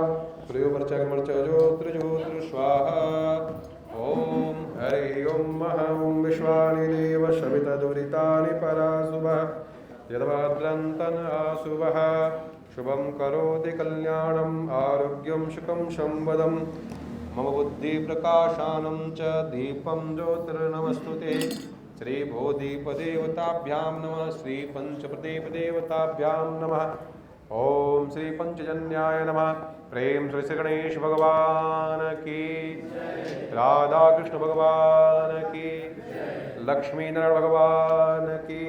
सूर्योऽग्निर्ज्योतिर्ज्योतिर्स्वाहा ओम हरि ओम विश्वानि देव शमितदुरितानि पराशुभः यद्भद्रन्तन आशुभः शुभं करोति कल्याणम् आरोग्यं सुखं संवदम् मम बुद्धि प्रकाशानं च दीपं ज्योतिर्नमस्तुते श्रीभूदीपदेवताभ्यां नमः श्रीपञ्चप्रदीपदेवताभ्यां नमः ओम श्री पंचजन्याय नमः। प्रेम श्री श्री गणेश भगवान की राधा कृष्ण भगवान की लक्ष्मी नारायण भगवान की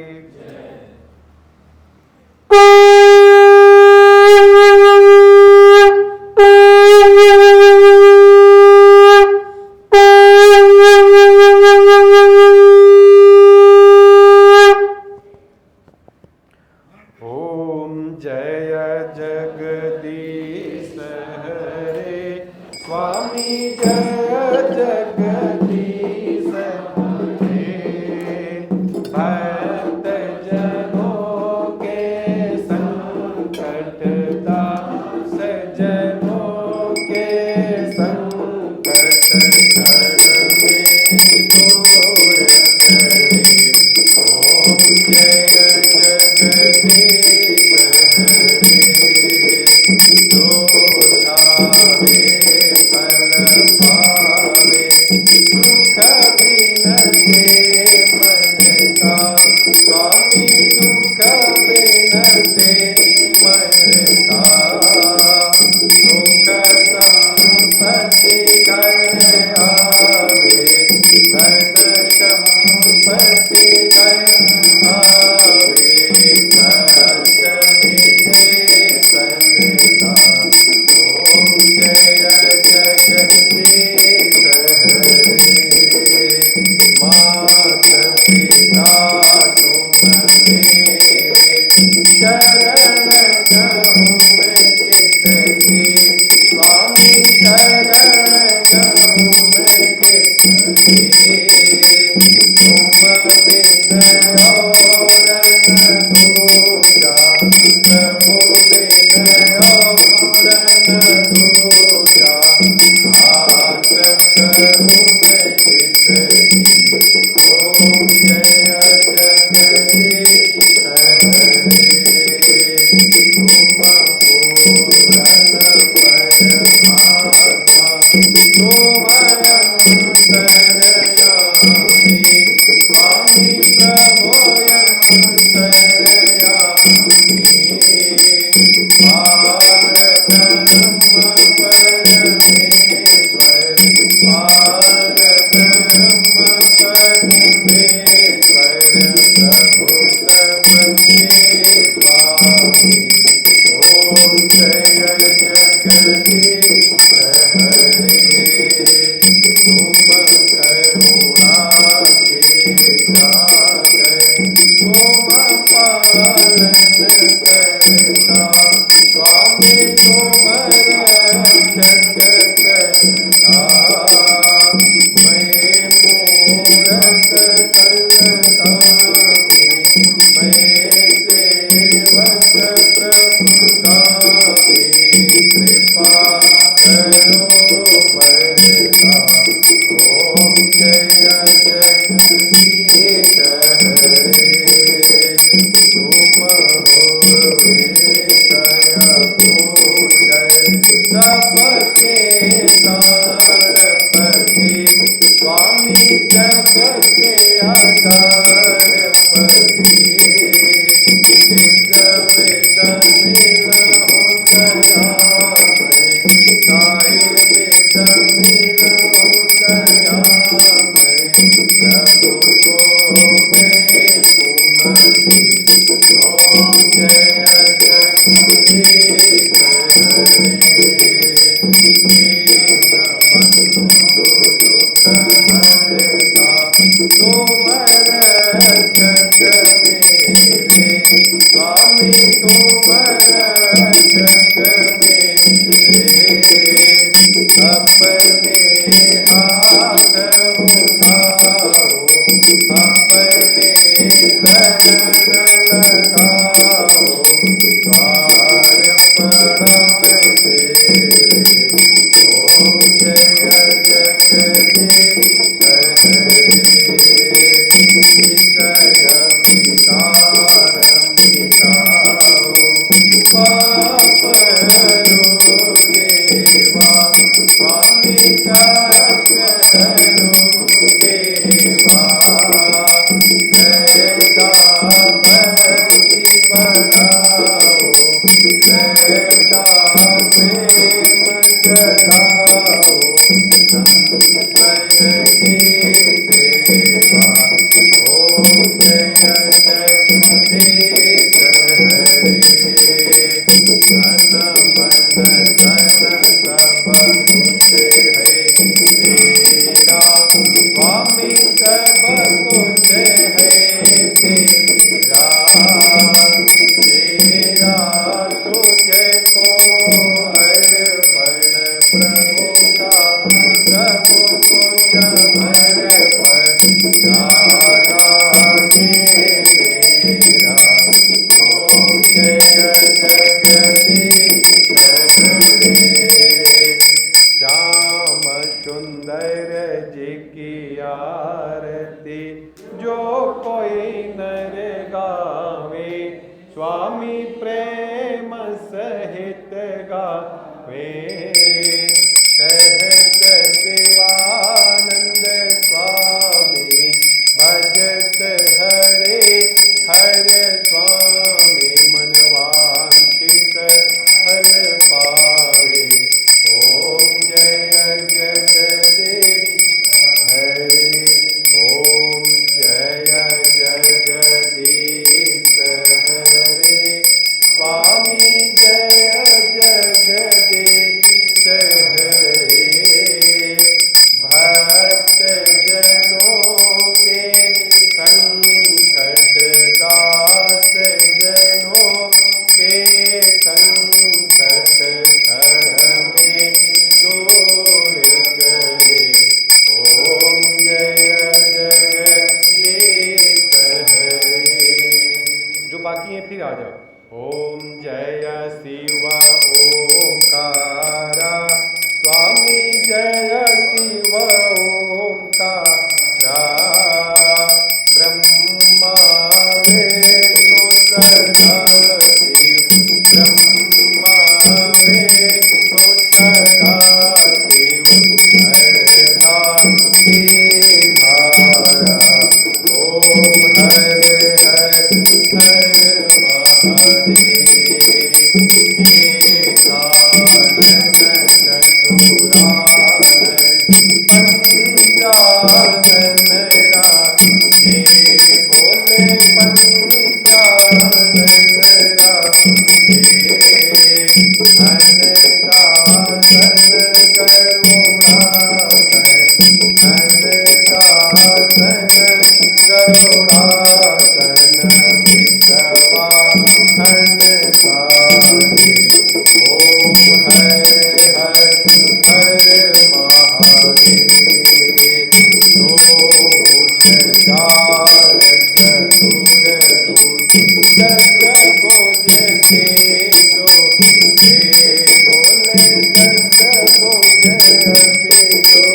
बोले दस को जयते तो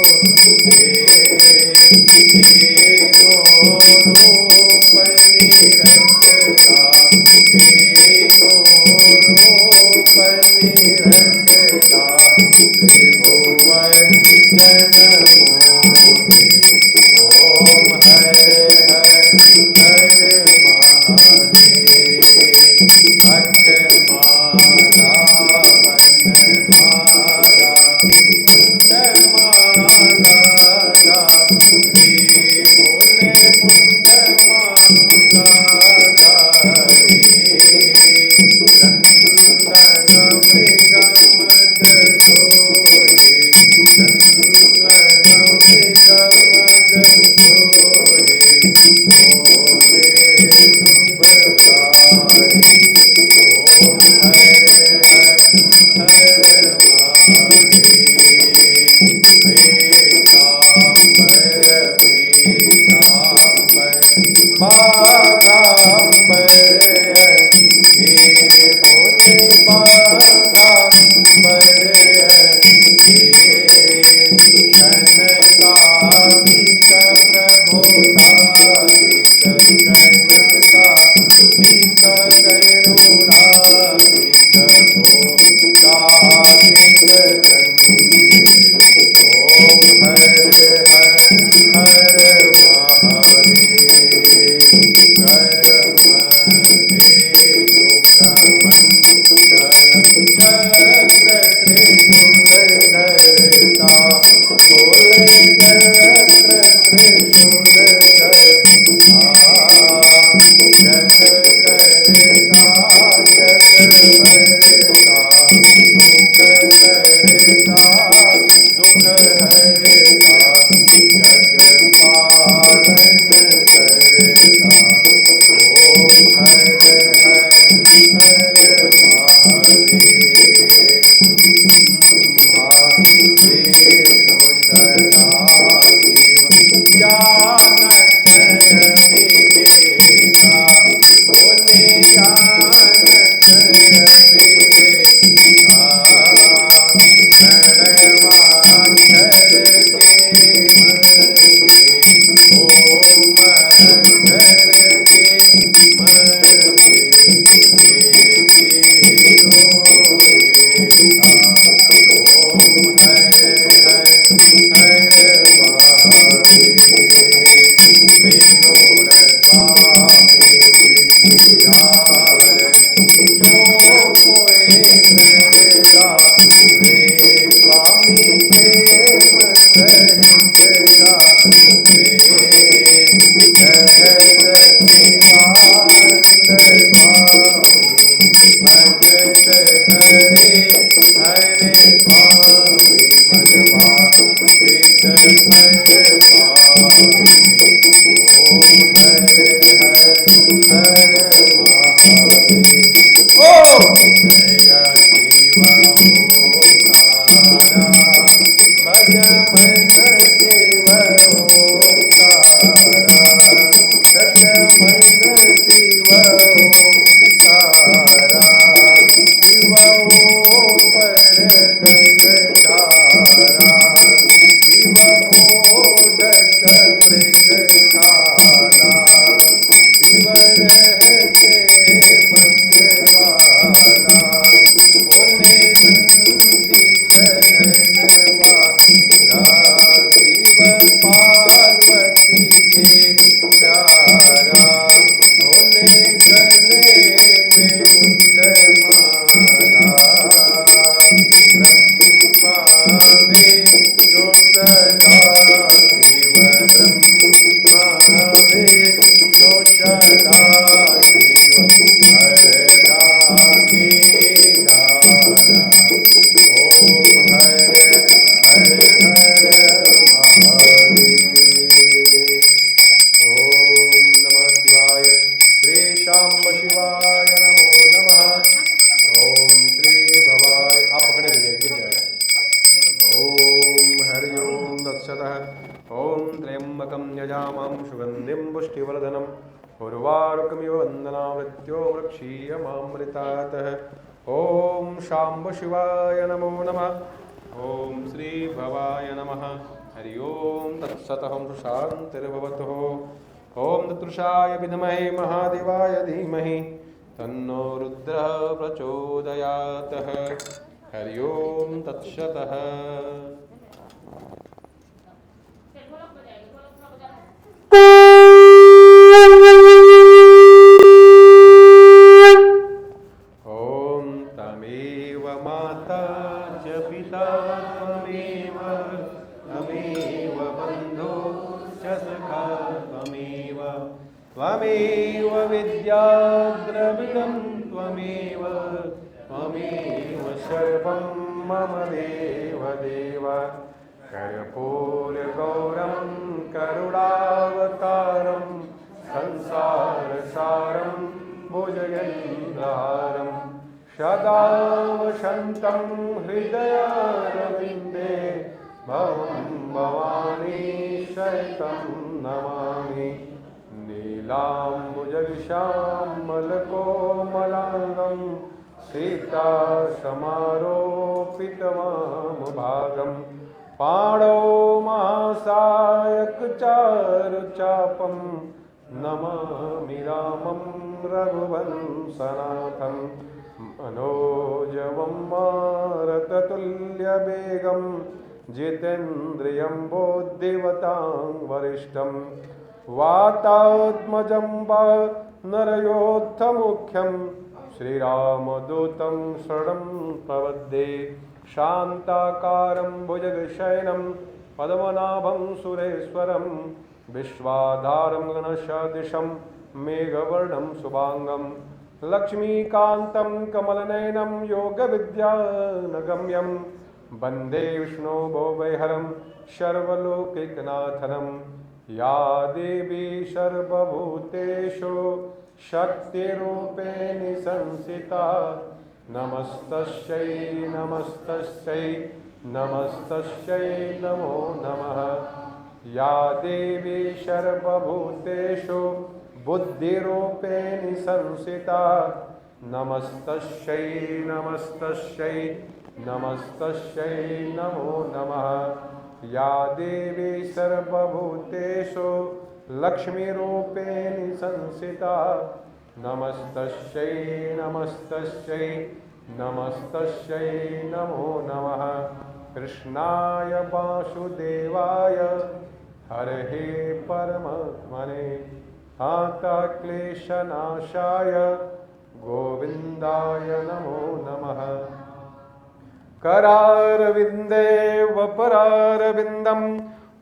ॐ शाम्ब शिवाय नमो नमः। ॐ श्री भवाय नमः। हरि ओम तत्सतः शांतिर्भवतु। ओम तत्पुरुषाय विद्महे महादेवाय धीमहि तन्नो रुद्रः प्रचोदयात्। हरि ओम तत्सतः। ओम तमेव माता च पिता त्वमेव त्वमेव बन्धो च सखा त्वमेव त्वमेव विद्या द्रविणं त्वमेव त्वमेव सर्वं मम देव देव। कर्पूरगौरं करुणावतारं संसारसारं भुजगेन्द्रहारं सदा वसन्तं हृदयारविन्दे भवं भवानी शतं नमामि। नीलाम्बुजश्यामलकोमलाङ्गं सीतासमारोपितवामभागं पाणौ महासायकचारुचापं नमामि रामं रघुवंशनाथं। मनोजवं मारुततुल्यवेगं जितेन्द्रियं बुद्धिमतां वरिष्ठं वातात्मजं वानरयोद्धमुख्यं श्रीरामदूतं शरणं प्रपद्ये। शान्ताकारं भुजगशयनं पद्मनाभं सुरेश्वरं विश्वाधारं गगनसदृशं मेघवर्णं शुभांगं लक्ष्मीकान्तं कमलनयनं योगविद्यानगम्यं वन्दे विष्णु भवभयहरं सर्वलोकैकनाथनं। या देवी सर्वभूतेषु शक्तिरूपेण संस्थिता नमस्तस्यै नमस्तस्यै नमस्तस्यै नमो नमः। या देवी सर्वभूतेषु बुद्धिरूपेण संस्थिता नमस्तस्यै नमस्तस्यै नमस्तस्यै नमो नमः। या देवी सर्वभूतेषु लक्ष्मीरूपेण संस्थिता नमस्तस्यै नमस्तस्यै नमस्तस्यै नमो नमः। कृष्णाय वासुदेवाय हरये परमात्मने क्लेशनाशाय गोविन्दाय नमो नमः। करारविन्दे वपरारविन्दं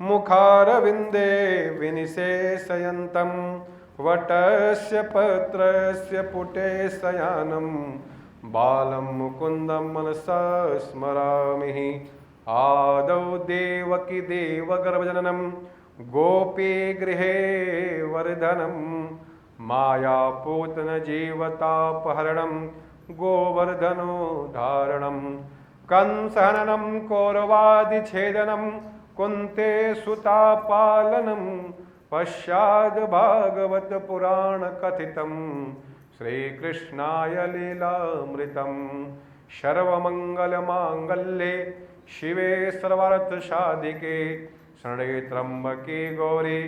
मुखारविन्दे विनिशेषयन्तं वटस्य पत्रस्य पुटे शयानं बालं मुकुन्दं मनसा स्मरामि। आदौ देवकी देवगर्भजननं गोपीगृहे वर्धनं मायापूतनजीवतापहरणं गोवर्धनोद्धारणं कंसहननं कौरवादिच्छेदनं कुन्ते सुतापालनं पश्चाद् भागवत पुराण कथितं श्रीकृष्णाय लीलामृतं। सर्वमंगलमांगल्ये शिवे सर्वार्थसाधिके शरण्ये त्र्यंबके गौरी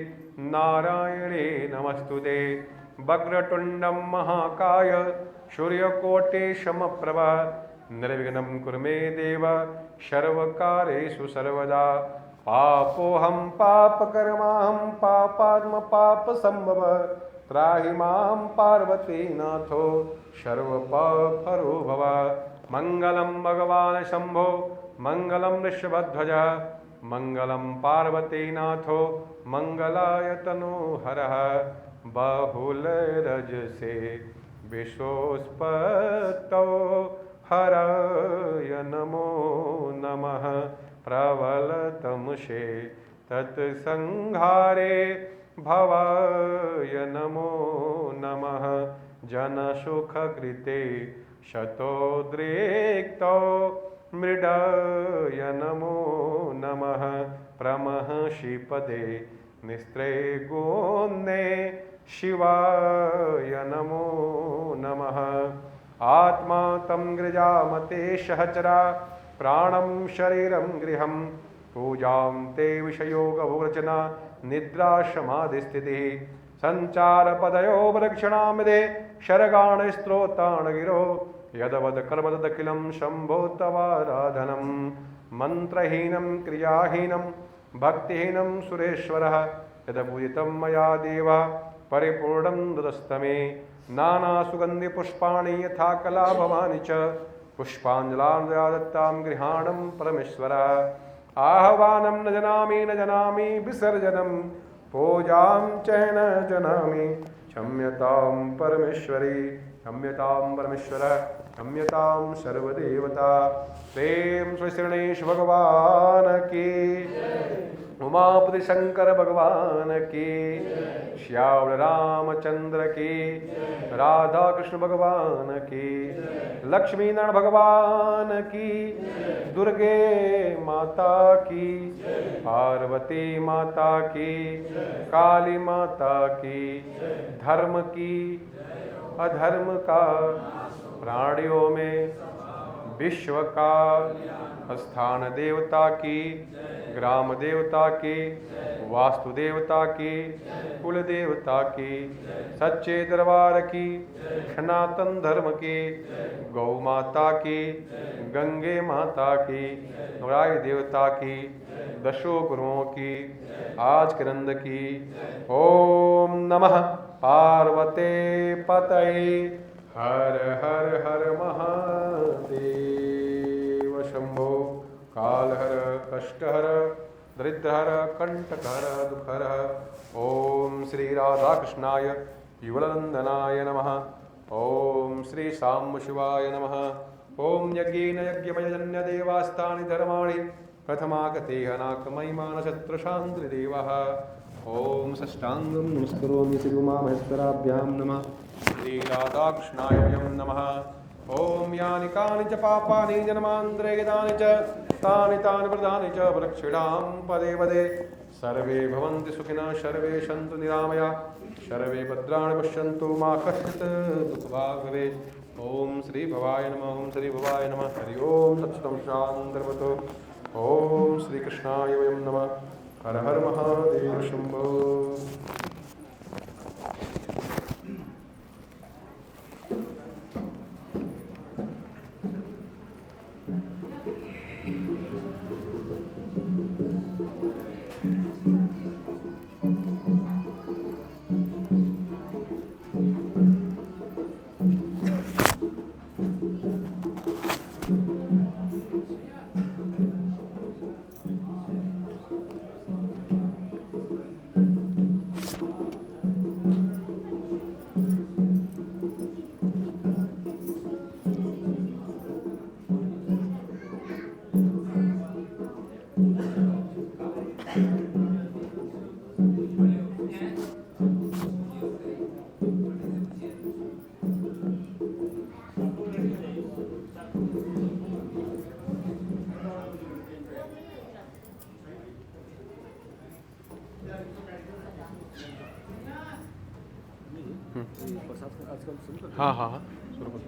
नारायणे नमस्तुते। वक्रतुण्डं महाकाय सूर्यकोटि समप्रभा निर्विघ्नं कुरु मे देव सर्वकार्येषु सर्वदा। पापोऽहं पापकर्माहं पापात्म पापसम्भव त्राहि मां पार्वतीनाथो सर्वपापहरो भव। मङ्गलं भगवान् शम्भो मङ्गलं वृषभध्वज मङ्गलं पार्वतीनाथो मङ्गलाय तनोहरः। बहुलरजसे विशोस्पतौ हराय नमो नमः। प्रबलतमसे तत्संहारे भवाय नमो नमः। जनसुखकृते शतोद्रिक्तो मृडाय नमो नमः। प्रमहर्षिपदे निस्त्रैगुण्ये शिवाय नमो नमः। आत्मा तं गृजामते सहचरा प्राणं शरीरं गृहं पूजां ते विषयोगभोगरचना निद्राशमाधिस्थितिः सञ्चारपदयो प्रदक्षिणामिदे शरगाणस्त्रोतान् गिरो यदवद कर्मदखिलं शम्भो तवाराधनं मन्त्रहीनं क्रियाहीनं भक्तिहीनं सुरेश्वरः यदपूजितं मया देव परिपूर्णं ददस्तमे नानासुगन्धिपुष्पाणि यथा कलाभवानि च पुष्पाञ्जलान् दत्तां गृहाणं परमेश्वर आह्वानं न जानामि विसर्जनं पूजां च न जानामि क्षम्यतां परमेश्वरी क्षम्यतां परमेश्वर क्षम्यतां सर्वदेवता प्रेम श्री श्रीगणेश भगवान की उमापति शंकर भगवान की श्याम रामचंद्र की राधा कृष्ण भगवान की लक्ष्मी नारायण भगवान की दुर्गे माता की पार्वती माता की काली माता की धर्म की अधर्म का प्राणियों में विश्व का स्थान देवता की ग्राम देवता की वास्तु देवता की कुल देवता की सच्चे दरबार की सनातन धर्म की गौ माता की गंगे माता की नवराय देवता की दशो गुरुओं की आज के नंद की ओम नमः पार्वते पतये हर हर हर महादेव शंभो कालहर कष्टहर दरिद्रहर कंटकहर दुःखहर ओम श्री राधा कृष्णाय युगलनंदनाय नमः ओम श्री साम्ब शिवाय नमः ओम यज्ञेन यज्ञमयजन्य देवास्तानि धर्माणि प्रथमागतेह नाकमयिमानशत्रशान्तिदेवः ओम षष्टांगं नमस्करोमि श्री उमामहेश्वराभ्यां नमः श्री राधाकृष्णाय नमः ओम यानि कानि च पापानि जन्मान्तरे कृतानि च तानि व्रतानि च प्रक्षिणां पदे पदे सर्वे भवन्तु सुखिनः सर्वे सन्तु निरामया सर्वे भद्राणि पश्यन्तु मा कश्चित् दुःखभाग् भवेत् ओम श्री भवाय नमः ओम श्री भवाय नमः हरि ओम तत्सतं शान्तिर्भवतु ओम श्री कृष्णाय वयं नमः हर हर महादेव शंभो हाँ हाँ हाँ शुरू करो।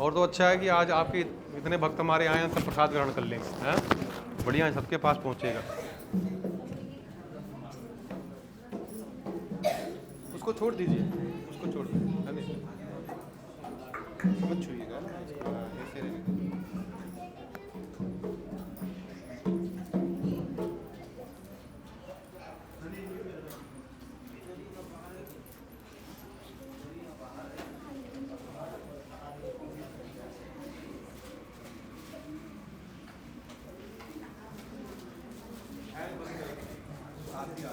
और तो अच्छा है कि आज आपके इतने भक्त हमारे आए हैं, सब प्रसाद ग्रहण कर लेंगे, हैं बढ़िया है, सबके पास पहुँचेगा। उसको छोड़ दीजिए, उसको छोड़ दीजिए, मत छूइएगा ना, ऐसे रहेगा। आदमी